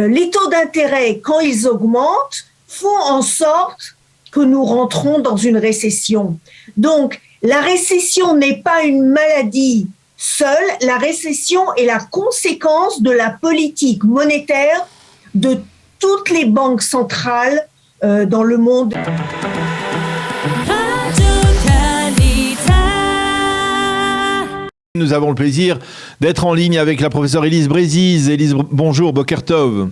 Les taux d'intérêt, quand ils augmentent, font en sorte que nous rentrons dans une récession. Donc, la récession n'est pas une maladie seule, la récession est la conséquence de la politique monétaire de toutes les banques centrales dans le monde. Nous avons le plaisir d'être en ligne avec la professeure Élise Bréziz. Élise, bonjour, Boker Tov.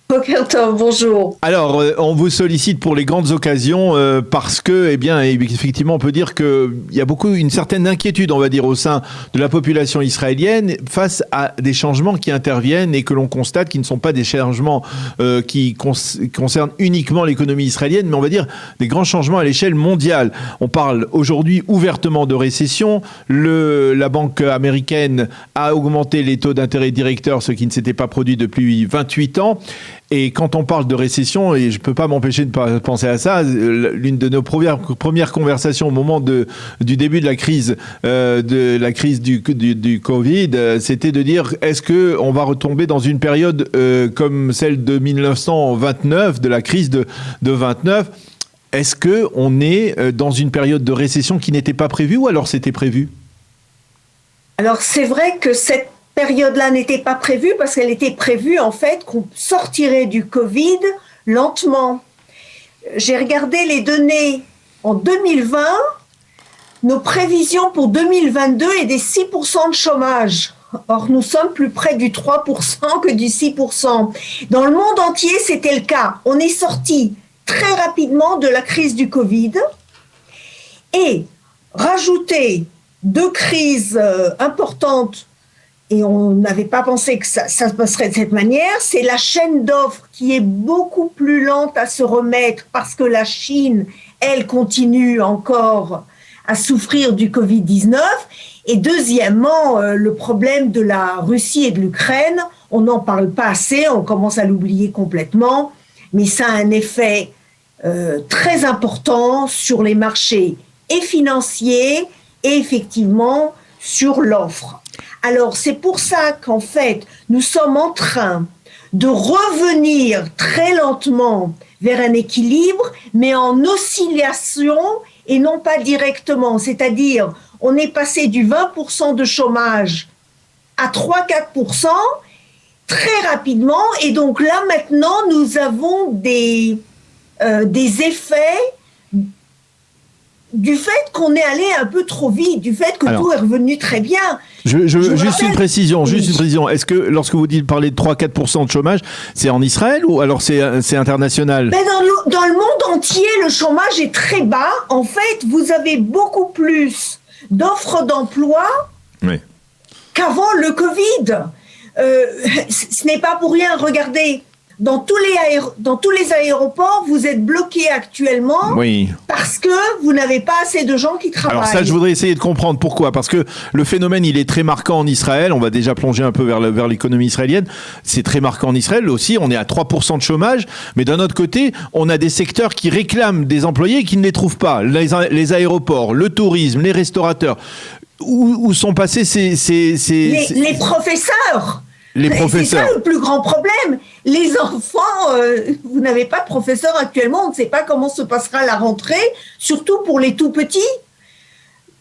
Boker Tov, bonjour. Alors, on vous sollicite pour les grandes occasions parce que, effectivement, on peut dire qu'il y a une certaine inquiétude, on va dire, au sein de la population israélienne face à des changements qui interviennent et que l'on constate qui ne sont pas des changements qui concernent uniquement l'économie israélienne, mais on va dire des grands changements à l'échelle mondiale. On parle aujourd'hui ouvertement de récession. La banque américaine a augmenté les taux d'intérêt directeurs, ce qui ne s'était pas produit depuis 28 ans. Et quand on parle de récession, et je ne peux pas m'empêcher de pas penser à ça, l'une de nos premières conversations au moment du début de la crise, du Covid, c'était de dire est-ce qu'on va retomber dans une période comme celle de 1929, de la crise de 29 ? Est-ce qu'on est dans une période de récession qui n'était pas prévue ou alors c'était prévu ? Alors c'est vrai que cette période-là n'était pas prévue parce qu'elle était prévue en fait qu'on sortirait du Covid lentement. J'ai regardé les données en 2020, nos prévisions pour 2022 est des 6% de chômage. Or, nous sommes plus près du 3% que du 6%. Dans le monde entier, c'était le cas. On est sorti très rapidement de la crise du Covid et rajouter deux crises importantes. Et on n'avait pas pensé que ça se passerait de cette manière. C'est la chaîne d'offres qui est beaucoup plus lente à se remettre parce que la Chine, elle, continue encore à souffrir du Covid-19. Et deuxièmement, le problème de la Russie et de l'Ukraine, on n'en parle pas assez, on commence à l'oublier complètement, mais ça a un effet très important sur les marchés et financiers et effectivement sur l'offre. Alors, c'est pour ça qu'en fait, nous sommes en train de revenir très lentement vers un équilibre, mais en oscillation et non pas directement. C'est-à-dire, on est passé du 20% de chômage à 3-4% très rapidement. Et donc là, maintenant, nous avons des effets du fait qu'on est allé un peu trop vite, du fait que tout est revenu très bien. Juste une précision. Est-ce que lorsque vous parlez de 3-4% de chômage, c'est en Israël ou alors c'est international ? Mais dans le monde entier, le chômage est très bas. En fait, vous avez beaucoup plus d'offres d'emploi qu'avant le Covid. Ce n'est pas pour rien. Regardez. Dans tous les aéroports, vous êtes bloqués actuellement parce que vous n'avez pas assez de gens qui travaillent. Alors ça, je voudrais essayer de comprendre pourquoi. Parce que le phénomène, il est très marquant en Israël. On va déjà plonger un peu vers l'économie israélienne. C'est très marquant en Israël aussi. On est à 3% de chômage. Mais d'un autre côté, on a des secteurs qui réclament des employés et qui ne les trouvent pas. Les aéroports, le tourisme, les restaurateurs. Où sont passés les professeurs. C'est ça le plus grand problème. Les enfants, vous n'avez pas de professeurs actuellement, on ne sait pas comment se passera la rentrée, surtout pour les tout petits.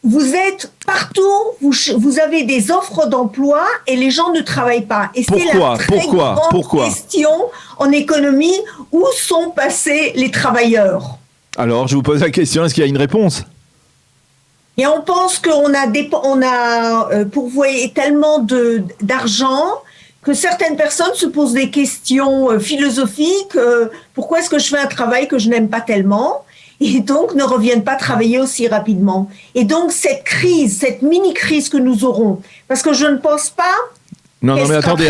Vous êtes partout, vous avez des offres d'emploi et les gens ne travaillent pas. Et c'est la très grande question en économie, où sont passés les travailleurs ? Alors, je vous pose la question, est-ce qu'il y a une réponse ? Et on pense qu'on a pourvoyé tellement d'argent que certaines personnes se posent des questions philosophiques. Pourquoi est-ce que je fais un travail que je n'aime pas tellement ? Et donc ne reviennent pas travailler aussi rapidement. Et donc cette crise, cette mini-crise que nous aurons, parce que je ne pense pas... Non, mais attendez.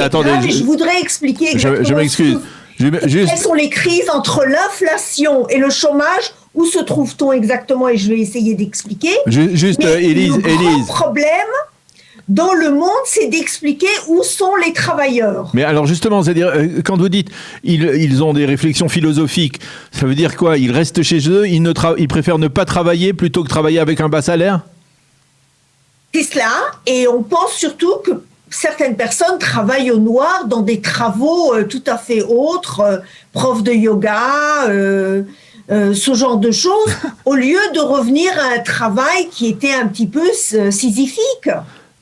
Je voudrais expliquer exactement je m'excuse. Quelles sont les crises entre l'inflation et le chômage. Où se trouve-t-on exactement ? Et je vais essayer d'expliquer. Élise. Le grand problème dans le monde, c'est d'expliquer où sont les travailleurs. Mais alors justement, c'est-à-dire, quand vous dites ils ont des réflexions philosophiques, ça veut dire quoi ? Ils restent chez eux, ils préfèrent ne pas travailler plutôt que travailler avec un bas salaire ? C'est cela, et on pense surtout que certaines personnes travaillent au noir dans des travaux tout à fait autres, profs de yoga, ce genre de choses, au lieu de revenir à un travail qui était un petit peu sisyphique.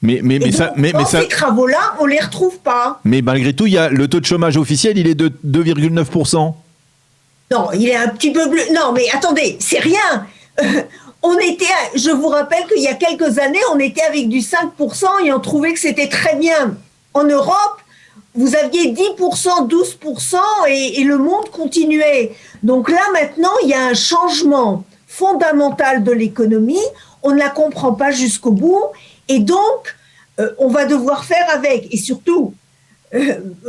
Ces travaux-là, on les retrouve pas. Mais malgré tout, le taux de chômage officiel, il est de 2,9%. Non, il est un petit peu plus. Non, mais attendez, c'est rien. Je vous rappelle qu'il y a quelques années, on était avec du 5% et on trouvait que c'était très bien. En Europe, vous aviez 10%, 12% et le monde continuait. Donc là, maintenant, il y a un changement fondamental de l'économie. On ne la comprend pas jusqu'au bout. Et donc, on va devoir faire avec. Et surtout,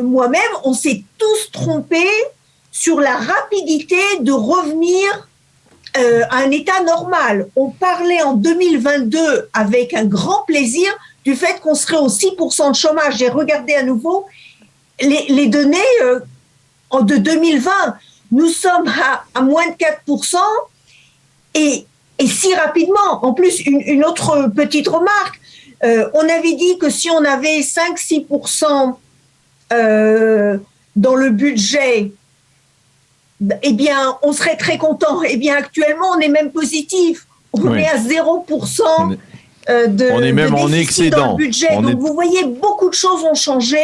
moi-même, on s'est tous trompés sur la rapidité de revenir à un état normal. On parlait en 2022 avec un grand plaisir du fait qu'on serait au 6% de chômage. J'ai regardé à nouveau les données de 2020. Nous sommes à moins de 4% et si rapidement. En plus, une autre petite remarque, on avait dit que si on avait 5-6% dans le budget, eh bien, on serait très content. Eh bien, actuellement, on est même positif. On est à 0% on est même en excédent dans le budget. Donc, vous voyez, beaucoup de choses ont changé.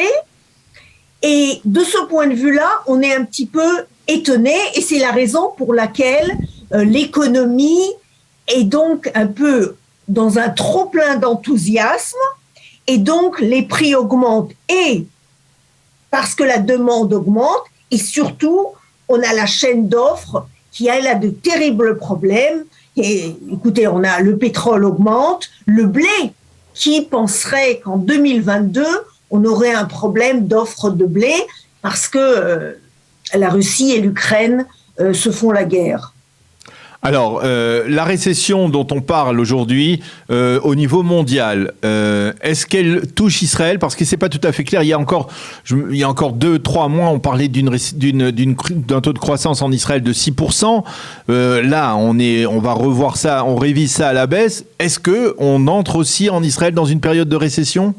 Et de ce point de vue-là, on est un petit peu étonné. Et c'est la raison pour laquelle l'économie est donc un peu dans un trop-plein d'enthousiasme. Et donc, les prix augmentent. Et parce que la demande augmente. Et surtout, on a la chaîne d'offres qui a là de terribles problèmes. Et écoutez, on a le pétrole augmente, le blé. Qui penserait qu'en 2022, on aurait un problème d'offre de blé parce que la Russie et l'Ukraine se font la guerre? Alors, la récession dont on parle aujourd'hui au niveau mondial, est-ce qu'elle touche Israël? Parce que c'est pas tout à fait clair. Il y a encore 2-3 mois, on parlait d'un taux de croissance en Israël de 6%. Là, on va revoir ça, on révise ça à la baisse. Est-ce que on entre aussi en Israël dans une période de récession?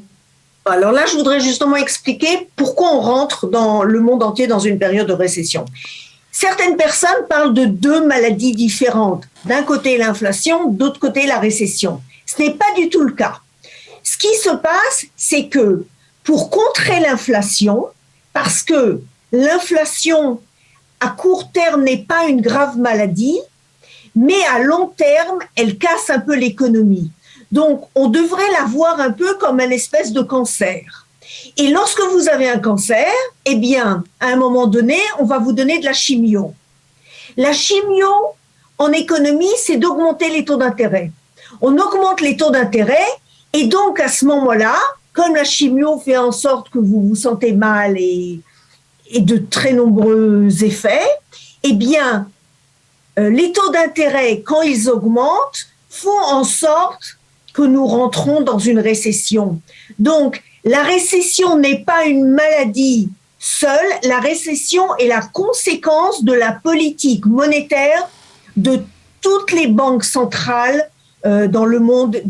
Alors là, je voudrais justement expliquer pourquoi on rentre dans le monde entier dans une période de récession. Certaines personnes parlent de deux maladies différentes. D'un côté, l'inflation, d'autre côté, la récession. Ce n'est pas du tout le cas. Ce qui se passe, c'est que pour contrer l'inflation, parce que l'inflation à court terme n'est pas une grave maladie, mais à long terme, elle casse un peu l'économie. Donc, on devrait la voir un peu comme une espèce de cancer. Et lorsque vous avez un cancer, eh bien, à un moment donné, on va vous donner de la chimio. La chimio, en économie, c'est d'augmenter les taux d'intérêt. On augmente les taux d'intérêt et donc, à ce moment-là, comme la chimio fait en sorte que vous vous sentez mal et de très nombreux effets, eh bien, les taux d'intérêt, quand ils augmentent, font en sorte que nous rentrons dans une récession. Donc, la récession n'est pas une maladie seule, la récession est la conséquence de la politique monétaire de toutes les banques centrales dans le monde.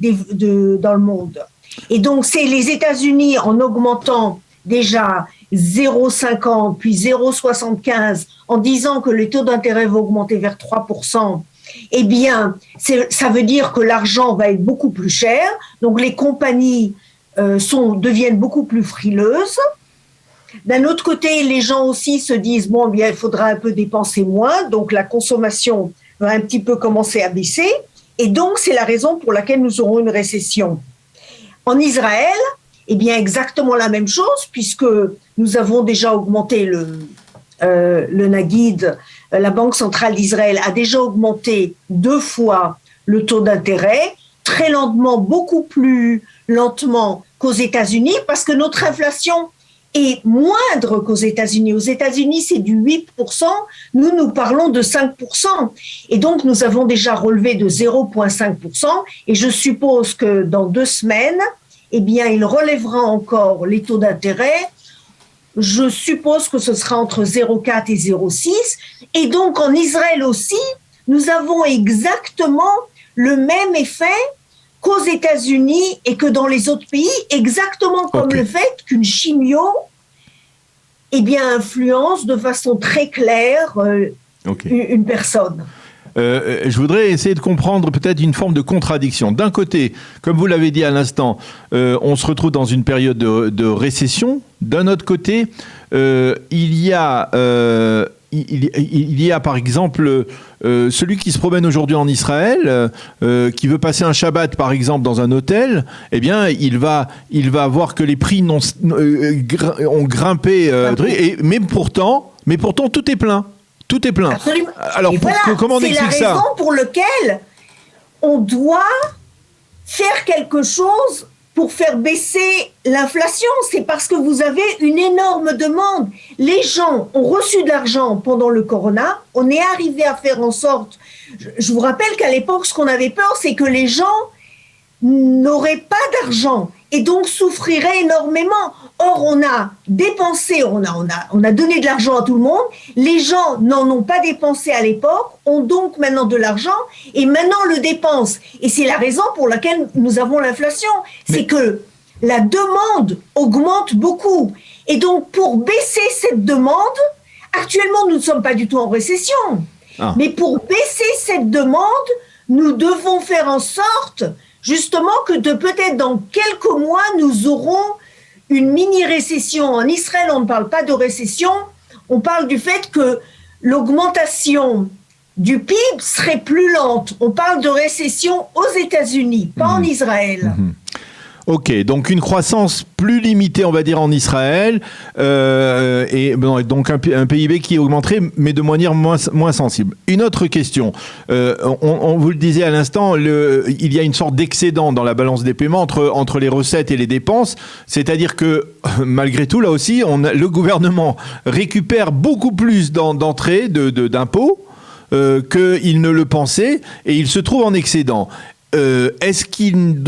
Et donc, c'est les États-Unis en augmentant déjà 0,50 puis 0,75 en disant que le taux d'intérêt va augmenter vers 3%. Eh bien, ça veut dire que l'argent va être beaucoup plus cher. Donc, les compagnies deviennent beaucoup plus frileuses. D'un autre côté, les gens aussi se disent, bon, bien, il faudra un peu dépenser moins, donc la consommation va un petit peu commencer à baisser, et donc c'est la raison pour laquelle nous aurons une récession. En Israël, eh bien, exactement la même chose, puisque nous avons déjà augmenté le Nagid, la Banque centrale d'Israël a déjà augmenté 2 fois le taux d'intérêt, très lentement, beaucoup plus lentement qu'aux États-Unis, parce que notre inflation est moindre qu'aux États-Unis. Aux États-Unis, c'est du 8%, nous parlons de 5%. Et donc, nous avons déjà relevé de 0,5%, et je suppose que dans 2 semaines, eh bien, il relèvera encore les taux d'intérêt. Je suppose que ce sera entre 0,4 et 0,6. Et donc, en Israël aussi, nous avons exactement le même effet qu'aux États-Unis et que dans les autres pays, exactement comme le fait qu'une chimio influence de façon très claire une personne. Je voudrais essayer de comprendre peut-être une forme de contradiction. D'un côté, comme vous l'avez dit à l'instant, on se retrouve dans une période de récession. D'un autre côté, il y a par exemple celui qui se promène aujourd'hui en Israël, qui veut passer un Shabbat par exemple dans un hôtel, eh bien il va voir que les prix ont grimpé, mais pourtant tout est plein. Tout est plein. Absolument. Alors, comment on explique ça ? C'est la raison pour laquelle on doit faire quelque chose pour faire baisser l'inflation. C'est parce que vous avez une énorme demande. Les gens ont reçu de l'argent pendant le corona. On est arrivé à faire en sorte... Je vous rappelle qu'à l'époque, ce qu'on avait peur, c'est que les gens n'auraient pas d'argent et donc souffriraient énormément. Or, on a dépensé, on a donné de l'argent à tout le monde. Les gens n'en ont pas dépensé à l'époque, ont donc maintenant de l'argent et maintenant le dépensent. Et c'est la raison pour laquelle nous avons l'inflation. C'est que la demande augmente beaucoup. Et donc, pour baisser cette demande, actuellement, nous ne sommes pas du tout en récession. Mais pour baisser cette demande, nous devons faire en sorte, justement, que peut-être dans quelques mois, nous aurons une mini-récession. En Israël, on ne parle pas de récession, on parle du fait que l'augmentation du PIB serait plus lente. On parle de récession aux États-Unis, pas en Israël. Ok, donc une croissance plus limitée, on va dire, en Israël, et donc un PIB qui augmenterait, mais de manière moins sensible. Une autre question, on vous le disait à l'instant, il y a une sorte d'excédent dans la balance des paiements entre les recettes et les dépenses, c'est-à-dire que malgré tout, là aussi, le gouvernement récupère beaucoup plus d'entrées d'impôts qu'il ne le pensait, et il se trouve en excédent. Est-ce qu'il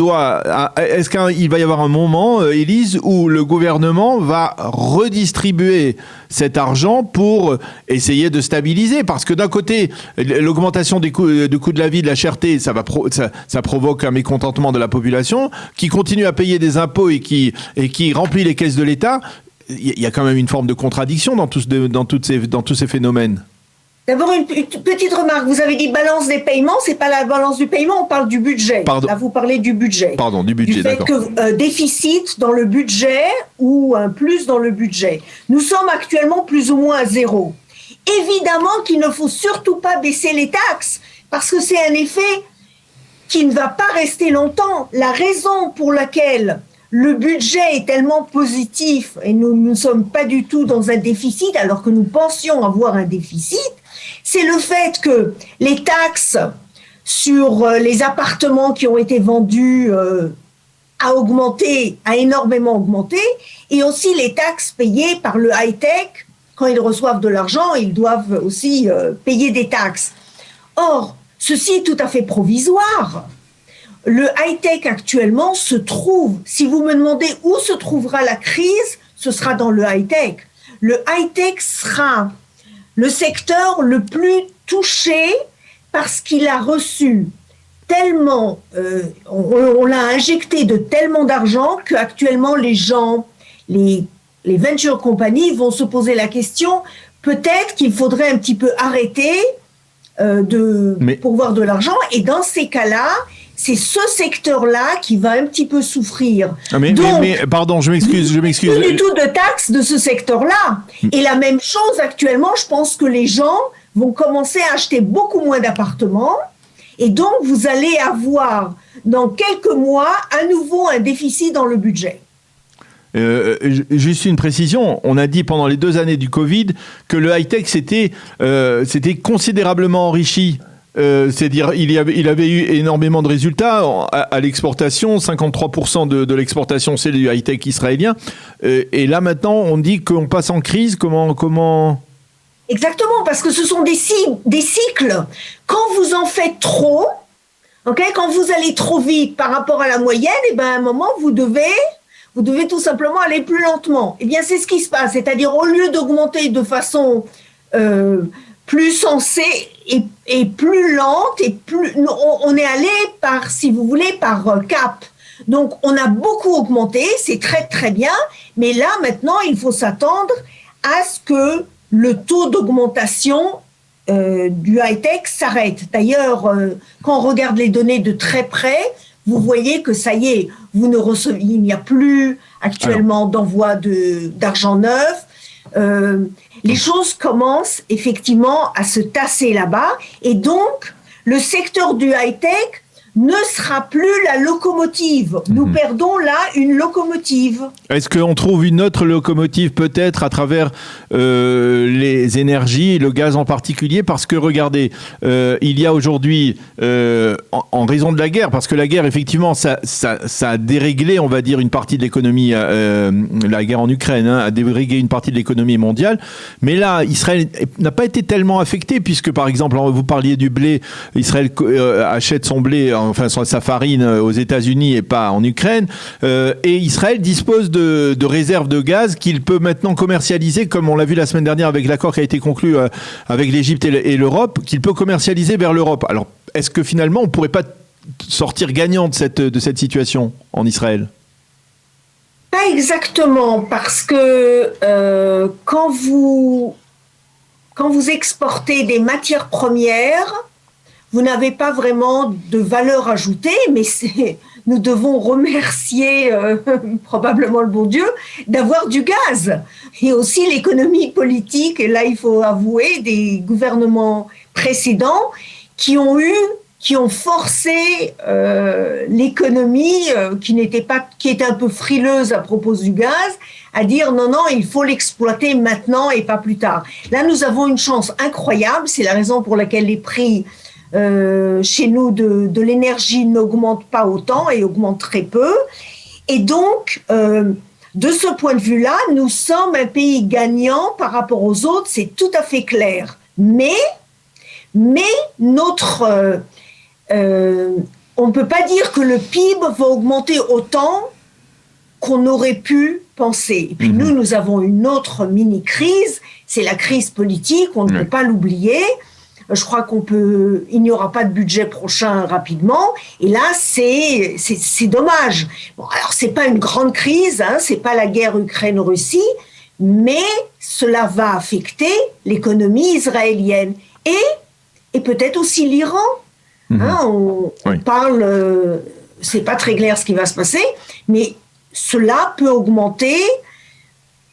va y avoir un moment, Élise, où le gouvernement va redistribuer cet argent pour essayer de stabiliser ? Parce que d'un côté, l'augmentation du coût de la vie, de la cherté, ça provoque un mécontentement de la population qui continue à payer des impôts et qui remplit les caisses de l'État. Il y a quand même une forme de contradiction dans tous ces phénomènes. D'abord, une petite remarque. Vous avez dit balance des paiements, c'est pas la balance du paiement, on parle du budget. Pardon. Là, vous parlez du budget. Pardon, du budget, d'accord. Du fait que déficit dans le budget ou un plus dans le budget. Nous sommes actuellement plus ou moins à zéro. Évidemment qu'il ne faut surtout pas baisser les taxes, parce que c'est un effet qui ne va pas rester longtemps. La raison pour laquelle le budget est tellement positif et nous ne sommes pas du tout dans un déficit alors que nous pensions avoir un déficit, c'est le fait que les taxes sur les appartements qui ont été vendus a énormément augmenté, et aussi les taxes payées par le high-tech. Quand ils reçoivent de l'argent, ils doivent aussi payer des taxes. Or, ceci est tout à fait provisoire. Le high-tech actuellement se trouve, si vous me demandez où se trouvera la crise, ce sera dans le high-tech. Le high-tech sera le secteur le plus touché parce qu'il a reçu tellement, on l'a injecté de tellement d'argent qu'actuellement les gens, les venture companies vont se poser la question, peut-être qu'il faudrait un petit peu arrêter pour voir de l'argent, et dans ces cas-là, c'est ce secteur-là qui va un petit peu souffrir. Mais pardon, je m'excuse. Plus du tout de taxes de ce secteur-là. Et la même chose actuellement, je pense que les gens vont commencer à acheter beaucoup moins d'appartements, et donc vous allez avoir dans quelques mois à nouveau un déficit dans le budget. Juste une précision, on a dit pendant les 2 années du Covid que le high-tech s'était considérablement enrichi. C'est-à-dire il avait eu énormément de résultats à l'exportation, 53% de l'exportation c'est du high-tech israélien, et là maintenant on dit qu'on passe en crise. Comment Exactement, parce que ce sont des cycles. Quand vous en faites trop, quand vous allez trop vite par rapport à la moyenne, et ben à un moment vous devez tout simplement aller plus lentement. Eh bien c'est ce qui se passe, c'est-à-dire au lieu d'augmenter de façon plus sensée et plus lente, et plus on est allé par, si vous voulez, par cap. Donc on a beaucoup augmenté, c'est très très bien, mais là maintenant il faut s'attendre à ce que le taux d'augmentation du high-tech s'arrête. D'ailleurs, quand on regarde les données de très près, vous voyez que ça y est, il n'y a plus actuellement d'envoi d'argent neuf. Les choses commencent effectivement à se tasser là-bas, et donc le secteur du high-tech ne sera plus la locomotive. Nous perdons là une locomotive. Est-ce qu'on trouve une autre locomotive peut-être à travers les énergies, et le gaz en particulier? Parce que regardez, il y a aujourd'hui, en raison de la guerre, parce que la guerre effectivement ça a déréglé, on va dire, une partie de l'économie, la guerre en Ukraine a déréglé une partie de l'économie mondiale, mais là Israël n'a pas été tellement affecté, puisque par exemple, vous parliez du blé, Israël achète son blé, enfin sa farine aux États-Unis et pas en Ukraine, et Israël dispose de réserves de gaz qu'il peut maintenant commercialiser, comme on l'a vu la semaine dernière avec l'accord qui a été conclu avec l'Égypte et l'Europe, qu'il peut commercialiser vers l'Europe. Alors, est-ce que finalement on ne pourrait pas sortir gagnant de cette situation en Israël? Pas exactement, parce que quand vous exportez des matières premières, vous n'avez pas vraiment de valeur ajoutée, mais nous devons remercier probablement le bon Dieu d'avoir du gaz. Et aussi l'économie politique, et là il faut avouer, des gouvernements précédents qui ont forcé l'économie qui était un peu frileuse à propos du gaz, à dire non, il faut l'exploiter maintenant et pas plus tard. Là, nous avons une chance incroyable, c'est la raison pour laquelle les prix chez nous de l'énergie n'augmente pas autant et augmente très peu. Et donc, de ce point de vue-là, nous sommes un pays gagnant par rapport aux autres, c'est tout à fait clair. Mais notre... on ne peut pas dire que le PIB va augmenter autant qu'on aurait pu penser. Et puis nous avons une autre mini-crise, c'est la crise politique, on ne peut pas l'oublier. Je crois il n'y aura pas de budget prochain rapidement. Et là, c'est dommage. Bon, alors, c'est pas une grande crise, c'est pas la guerre Ukraine-Russie, mais cela va affecter l'économie israélienne et peut-être aussi l'Iran. On parle, c'est pas très clair ce qui va se passer, mais cela peut augmenter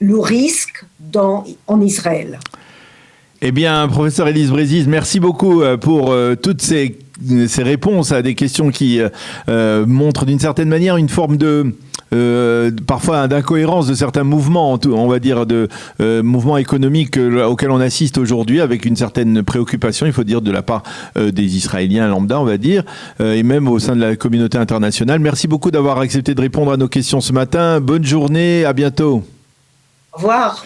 le risque en Israël. Eh bien, professeur Élise Brézis, merci beaucoup pour toutes ces réponses à des questions qui montrent d'une certaine manière une forme parfois d'incohérence de certains mouvements, on va dire de mouvements économiques auxquels on assiste aujourd'hui, avec une certaine préoccupation, il faut dire, de la part des Israéliens lambda, on va dire, et même au sein de la communauté internationale. Merci beaucoup d'avoir accepté de répondre à nos questions ce matin. Bonne journée, à bientôt. Au revoir.